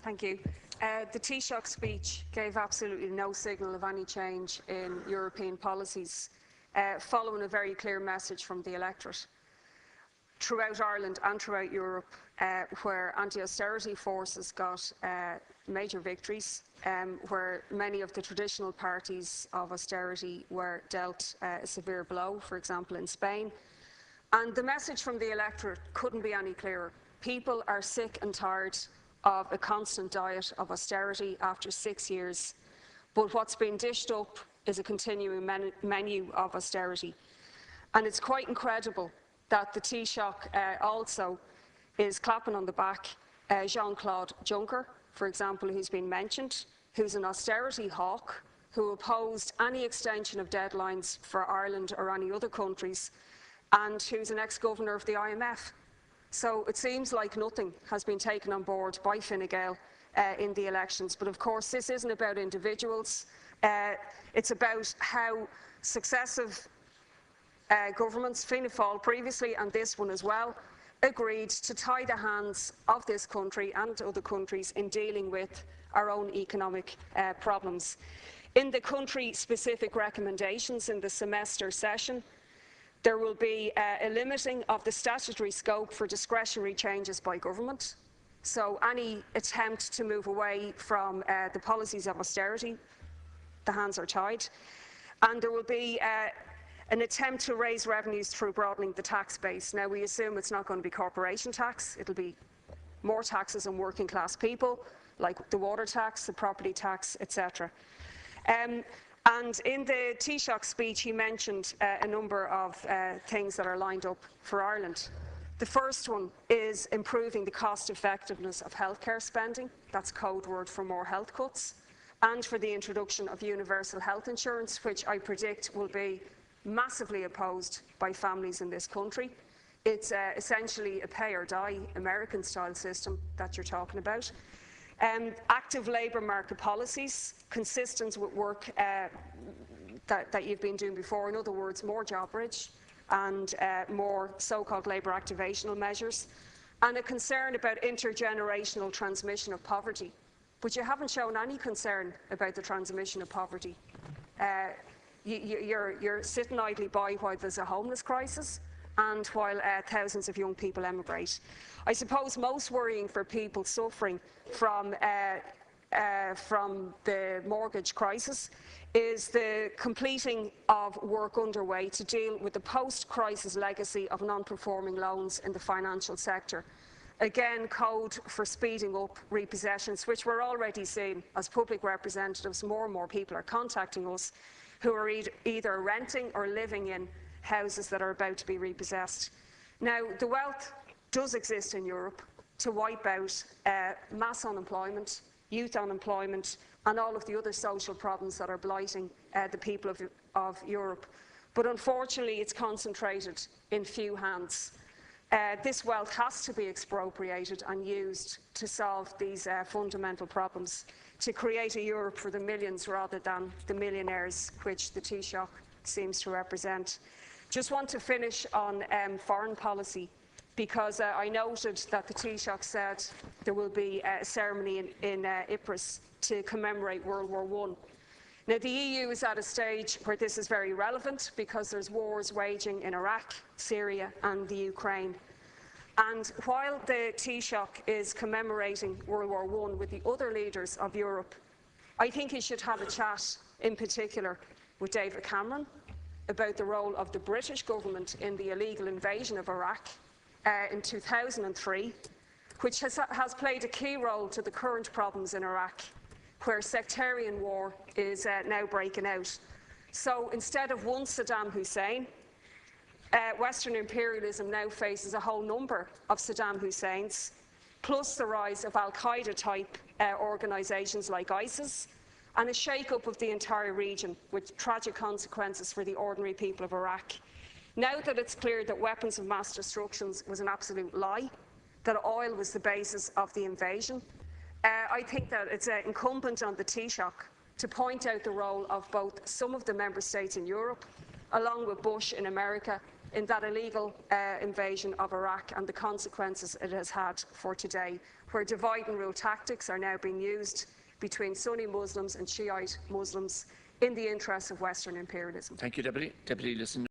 Thank you. The Taoiseach speech gave absolutely no signal of any change in European policies, following a very clear message from the electorate. Throughout Ireland and throughout Europe, where anti-austerity forces got major victories, where many of the traditional parties of austerity were dealt a severe blow, for example in Spain. And the message from the electorate couldn't be any clearer. People are sick and tired of a constant diet of austerity after 6 years, but what's been dished up is a continuing menu of austerity. And it's quite incredible that the Taoiseach also is clapping on the back Jean-Claude Juncker, for example, who's been mentioned, who's an austerity hawk, who opposed any extension of deadlines for Ireland or any other countries, and who's an ex-governor of the IMF. So it seems like nothing has been taken on board by Fine Gael in the elections. But of course, this isn't about individuals. It's about how successive governments, Fianna Fáil previously and this one as well, agreed to tie the hands of this country and other countries in dealing with our own economic problems. In the country-specific recommendations in the semester session, there will be a limiting of the statutory scope for discretionary changes by government. So any attempt to move away from the policies of austerity, the hands are tied. And there will be an attempt to raise revenues through broadening the tax base. Now, we assume it's not going to be corporation tax. It'll be more taxes on working class people, like the water tax, the property tax, etc. And in the Taoiseach speech, he mentioned a number of things that are lined up for Ireland. The first one is improving the cost effectiveness of healthcare spending. That's code word for more health cuts. And for the introduction of universal health insurance, which I predict will be massively opposed by families in this country. It's essentially a pay-or-die American-style system that you're talking about. Active labour market policies, consistent with work that you've been doing before. In other words, more job bridge and more so-called labour activational measures. And a concern about intergenerational transmission of poverty. But you haven't shown any concern about the transmission of poverty. You're sitting idly by while there's a homeless crisis and while thousands of young people emigrate. I suppose most worrying for people suffering from the mortgage crisis is the completing of work underway to deal with the post-crisis legacy of non-performing loans in the financial sector. Again, code for speeding up repossessions, which we're already seeing as public representatives. More and more people are contacting us who are either renting or living in houses that are about to be repossessed. Now, the wealth does exist in Europe to wipe out mass unemployment, youth unemployment, and all of the other social problems that are blighting the people of Europe. But unfortunately, it's concentrated in few hands. This wealth has to be expropriated and used to solve these fundamental problems, to create a Europe for the millions rather than the millionaires, which the Taoiseach seems to represent. Just want to finish on foreign policy, because I noted that the Taoiseach said there will be a ceremony in Ypres to commemorate World War I. Now, the EU is at a stage where this is very relevant because there's wars waging in Iraq, Syria and the Ukraine. And while the Taoiseach is commemorating World War I with the other leaders of Europe, I think he should have a chat in particular with David Cameron about the role of the British government in the illegal invasion of Iraq in 2003, which has played a key role to the current problems in Iraq, where sectarian war is now breaking out. So instead of one Saddam Hussein, Western imperialism now faces a whole number of Saddam Husseins, plus the rise of al-Qaeda type organisations like ISIS, and a shake-up of the entire region with tragic consequences for the ordinary people of Iraq. Now that it's clear that weapons of mass destruction was an absolute lie, that oil was the basis of the invasion, I think that it's incumbent on the Taoiseach to point out the role of both some of the member states in Europe, along with Bush in America, in that illegal invasion of Iraq and the consequences it has had for today. where divide and rule tactics are now being used between Sunni Muslims and Shiite Muslims in the interests of Western imperialism. Thank you, Deputy. Deputy, listen.